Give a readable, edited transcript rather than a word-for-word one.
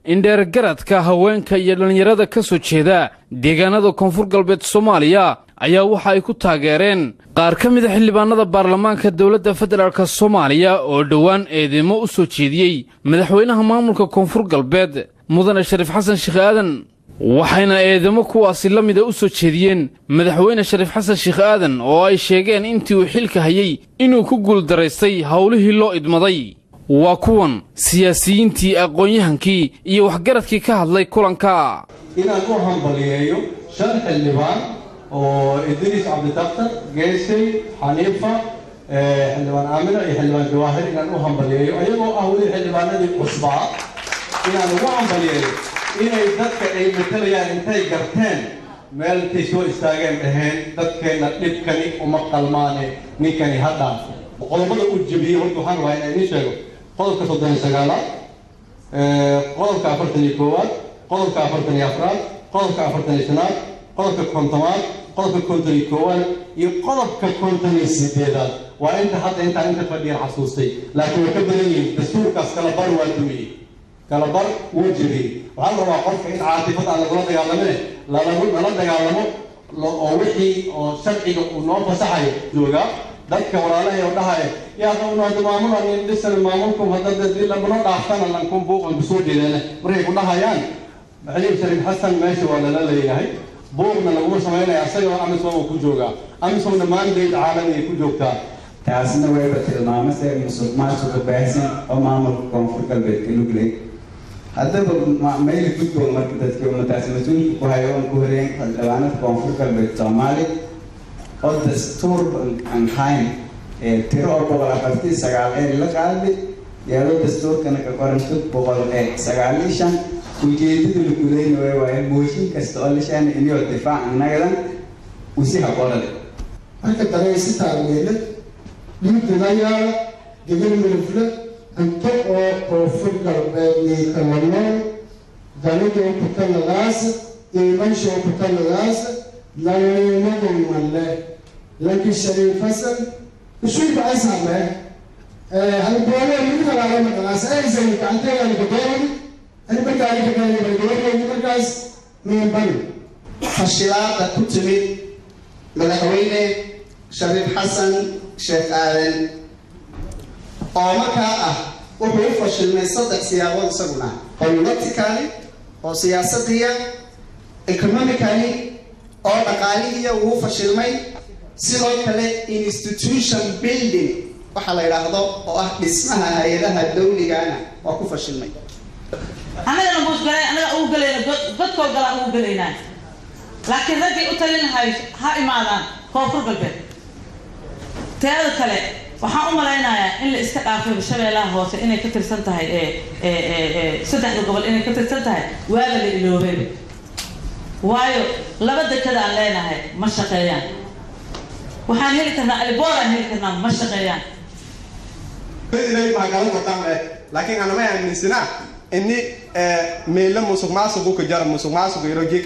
in dheergaradka haweenka iyo dhalinyarada ka soo jeeda deegaanada koonfur galbeed Soomaaliya ayaa waxa ay ku taageereen qaar ka mid ah xildhibaanada baarlamaanka dawladda federaalka Soomaaliya oo dhawaan eedeymo u soo jeediyay madaxweynaha maamulka koonfur galbeed mudane Shariif Xasan Ugu waxayna eedeymo kuwaasi la mid ah u soo jeediyeen madaxweyne Shariif Xasan Ugu oo ay sheegeen intii uu xilka hayay inuu ku guuldareystay hawlihii loo idmaday waa kuwan siyaasiyiintii aqoon-yahankii iyo waxgaradkii ka hadlay kulanka inaan u hambaliyeeyo shan xildhibaan oo Idris Abditaqtar Geesay Xaniifa xildhibaan Aamina iyo xildhibaan Jawaahir inaan u hambaliyeeyo ayagoo ah weli xildhibaanadii cusbaa inaan ugu hambaliyeeyo inay dadka ay matalayaan intay garteen meel intay soo istaageen dhaheen dadkeena dhibkani uma qalmaane ninkani ha dhaafo qodobada u jabiyey horta waxaan rabaa inaan idiin sheego qodobka 39 qodobka 41 qodobka 44 qodobka 45 qodobka 50 qodobka 51 iyo qodobka 58 waa inta hadda inta fadhiya xasuustay laakiin ka badan yihiin dastuurkaas kala bar waa dumiyay kala bar wuu jiray waxaan rabaa qofka in caatifada aan lagula dagaalamo oo wixii oo sharciga uu noo fasaxayo jooga dadka walaalahay oo dhahay yaa qownaad maamulka in dhisan maamulkum hadda dil la bano dhaafana lankum buuqan soo jeedana markay ku dhahayaan Xaliif Shariif Xasan meesha waa la leeyahay buuqna lagu sameeyay asagoo amisom ku jooga amisom mandate caalami ku joogta taasna way tilmaamaysaa musuqmaasuqa baahsan oo maamulka koonfur galbeed ka nuglay haddaba meel gudbo marka dadka umataas mas'uul ku hayo ku horeen xildhibaanada koonfur galbeed Soomaaliya oo dastuur aan hayn tiro boqol afartii sagaal la qaaday iyadoo dastuurkana ka qoranto boqol sagaal shan ujeedada la gudaynaayo waa in mooshin kasta oo la shan inuu difaac nagadan wisi haboolay marka daraysi taageerada dhiiganayaa degan milifle anto oo koonfur galbeed kalamaan dalada ku taladaas iimansho ku taladaas laynadu malle laakiin Shariif Xasan Ugu Baaqay hal boole mid kala ma qalaas ay zay kantay aan ku doon ani markaa ka gaarayay markaas min ban fashilada ku timid madaxweyne Shariif Xasan Aadan oo markaa wuxuu fashilmay saddex siyaabood isaguna politically oo siyaasadiya economically oo dhaqaalihiya uu fashilmay sidoo kale institution building waxa la yiraahdo oo dhismaha hay'adaha dawliga oo ku fashilmay anaga ugu galayna dadkoo gala ugu galayna laakiin dadkii u talinahay ha imaadaan koonfur galbeed teeda kale waxaan u malaynayaa in la iska dhaafay shabeellaha hoose inay ka tirsan tahay saddexda gobol inay ka tirsan tahay waaga la iloobay waayo laba dekada aan leenahay ma shaqeeyaan waxaan heli karnaa albooraan heli karnaa ma shaqeeyaan inay magaalo qotaan laakiin ana ma aaminsana inni meelo musuqmaasuq ku jira musuqmaasuq iyo rojiik